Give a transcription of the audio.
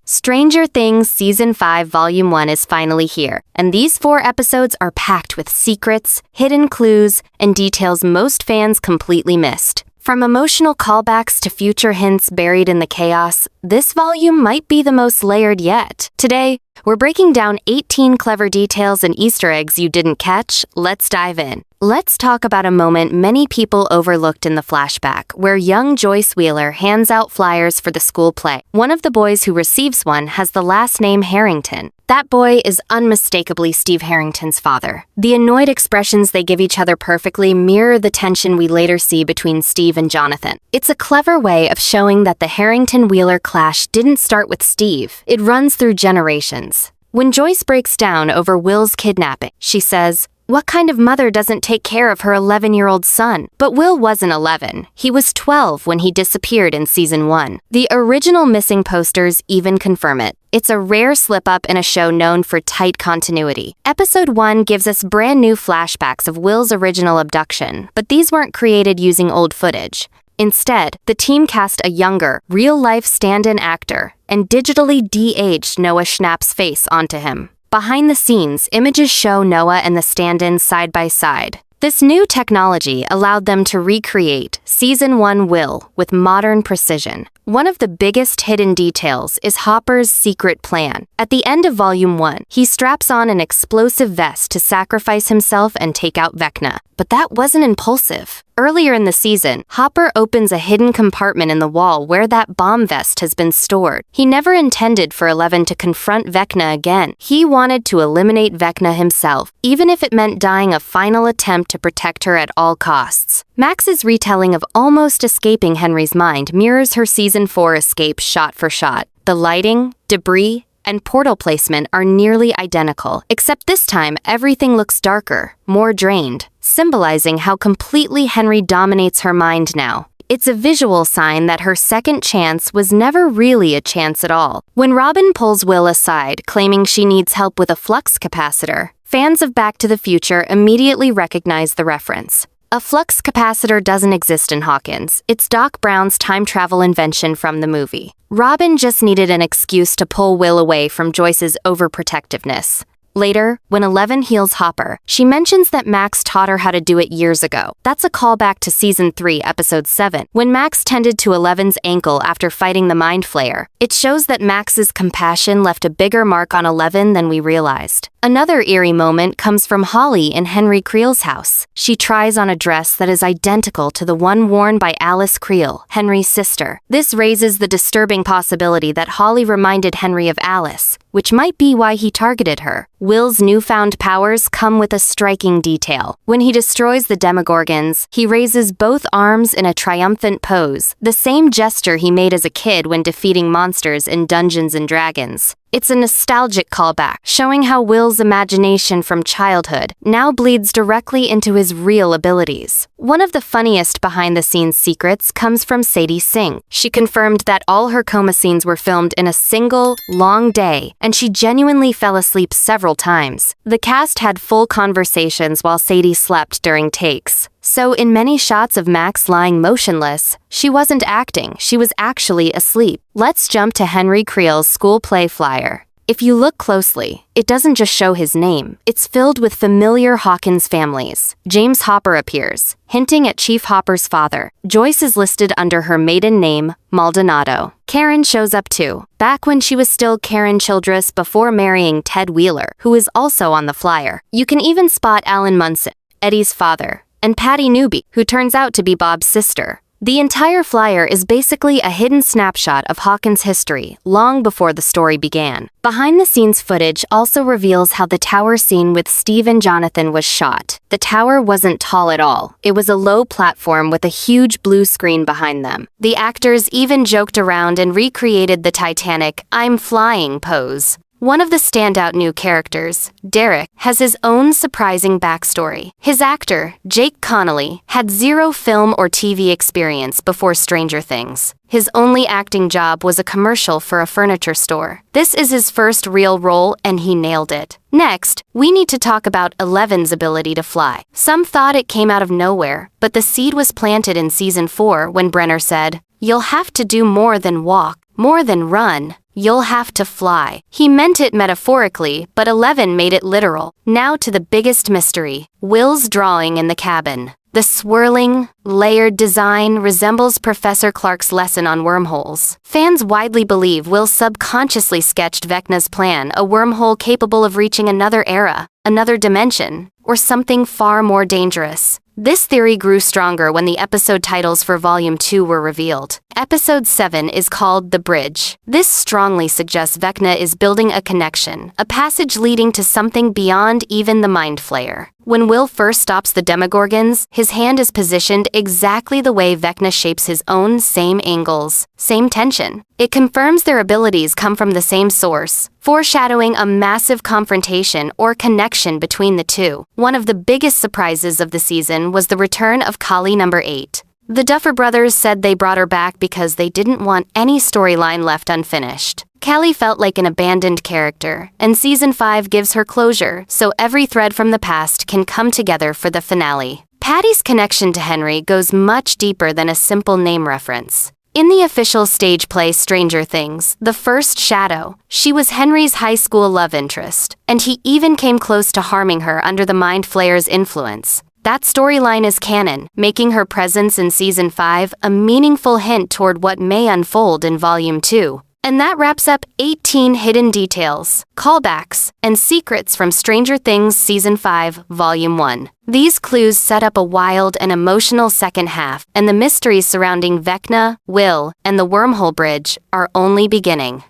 Stranger Things Season 5 Volume 1 is finally here, and these 4 episodes are packed with secrets, hidden clues, and details most fans completely missed. From emotional callbacks to future hints buried in the chaos, this volume might be the most layered yet. Today, we're breaking down 18 clever details and Easter eggs you didn't catch. Let's dive in. Let's talk about a moment many people overlooked in the flashback, where young Joyce Wheeler hands out flyers for the school play. One of the boys who receives one has the last name Harrington. That boy is unmistakably Steve Harrington's father. The annoyed expressions they give each other perfectly mirror the tension we later see between Steve and Jonathan. It's a clever way of showing that the Harrington-Wheeler clash didn't start with Steve. It runs through generations. When Joyce breaks down over Will's kidnapping, she says, "What kind of mother doesn't take care of her 11-year-old son?" But Will wasn't 11. He was 12 when he disappeared in Season 1. The original missing posters even confirm it. It's a rare slip-up in a show known for tight continuity. Episode 1 gives us brand new flashbacks of Will's original abduction, but these weren't created using old footage. Instead, the team cast a younger, real-life stand-in actor and digitally de-aged Noah Schnapp's face onto him. Behind the scenes, images show Noah and the stand-in side by side. This new technology allowed them to recreate Season 1 Will with modern precision. One of the biggest hidden details is Hopper's secret plan. At the end of Volume 1, he straps on an explosive vest to sacrifice himself and take out Vecna. But that wasn't impulsive. Earlier in the season, Hopper opens a hidden compartment in the wall where that bomb vest has been stored. He never intended for Eleven to confront Vecna again. He wanted to eliminate Vecna himself, even if it meant dying a final attempt to protect her at all costs. Max's retelling of almost escaping Henry's mind mirrors her Season 4 escape shot for shot. The lighting, debris, and portal placement are nearly identical, except this time everything looks darker, more drained, symbolizing how completely Henry dominates her mind now. It's a visual sign that her second chance was never really a chance at all. When Robin pulls Will aside, claiming she needs help with a flux capacitor, fans of Back to the Future immediately recognize the reference. A flux capacitor doesn't exist in Hawkins. It's Doc Brown's time travel invention from the movie. Robin just needed an excuse to pull Will away from Joyce's overprotectiveness. Later, when Eleven heals Hopper, she mentions that Max taught her how to do it years ago. That's a callback to Season 3, Episode 7, when Max tended to Eleven's ankle after fighting the Mind Flayer. It shows that Max's compassion left a bigger mark on Eleven than we realized. Another eerie moment comes from Holly in Henry Creel's house. She tries on a dress that is identical to the one worn by Alice Creel, Henry's sister. This raises the disturbing possibility that Holly reminded Henry of Alice, which might be why he targeted her. Will's newfound powers come with a striking detail. When he destroys the Demogorgons, he raises both arms in a triumphant pose, the same gesture he made as a kid when defeating monsters in Dungeons & Dragons. It's a nostalgic callback, showing how Will's imagination from childhood now bleeds directly into his real abilities. One of the funniest behind-the-scenes secrets comes from Sadie Singh. She confirmed that all her coma scenes were filmed in a single, long day, and she genuinely fell asleep several times. The cast had full conversations while Sadie slept during takes. So in many shots of Max lying motionless, she wasn't acting, she was actually asleep. Let's jump to Henry Creel's school play flyer. If you look closely, it doesn't just show his name. It's filled with familiar Hawkins families. James Hopper appears, hinting at Chief Hopper's father. Joyce is listed under her maiden name, Maldonado. Karen shows up too, back when she was still Karen Childress before marrying Ted Wheeler, who is also on the flyer. You can even spot Alan Munson, Eddie's father, and Patty Newby, who turns out to be Bob's sister. The entire flyer is basically a hidden snapshot of Hawkins' history, long before the story began. Behind-the-scenes footage also reveals how the tower scene with Steve and Jonathan was shot. The tower wasn't tall at all. It was a low platform with a huge blue screen behind them. The actors even joked around and recreated the Titanic "I'm flying" pose. One of the standout new characters, Derek, has his own surprising backstory. His actor, Jake Connolly, had zero film or TV experience before Stranger Things. His only acting job was a commercial for a furniture store. This is his first real role, and he nailed it. Next, we need to talk about Eleven's ability to fly. Some thought it came out of nowhere, but the seed was planted in Season 4 when Brenner said, "You'll have to do more than walk, more than run. "You'll have to fly." He meant it metaphorically, but 11 made it literal. Now to the biggest mystery: Will's drawing in the cabin. The swirling, layered design resembles Professor Clark's lesson on wormholes. Fans widely believe Will subconsciously sketched Vecna's plan, a wormhole capable of reaching another era, another dimension, or something far more dangerous. This theory grew stronger when the episode titles for Volume 2 were revealed. Episode 7 is called The Bridge. This strongly suggests Vecna is building a connection, a passage leading to something beyond even the Mind Flayer. When Will first stops the Demogorgons, his hand is positioned exactly the way Vecna shapes his own, same angles, same tension. It confirms their abilities come from the same source, foreshadowing a massive confrontation or connection between the two. One of the biggest surprises of the season was the return of Kali number 8. The Duffer Brothers said they brought her back because they didn't want any storyline left unfinished. Callie felt like an abandoned character, and Season 5 gives her closure, so every thread from the past can come together for the finale. Patty's connection to Henry goes much deeper than a simple name reference. In the official stage play Stranger Things, The First Shadow, she was Henry's high school love interest, and he even came close to harming her under the Mind Flayer's influence. That storyline is canon, making her presence in Season 5 a meaningful hint toward what may unfold in Volume 2. And that wraps up 18 hidden details, callbacks, and secrets from Stranger Things Season 5, Volume 1. These clues set up a wild and emotional second half, and the mysteries surrounding Vecna, Will, and the Wormhole Bridge are only beginning.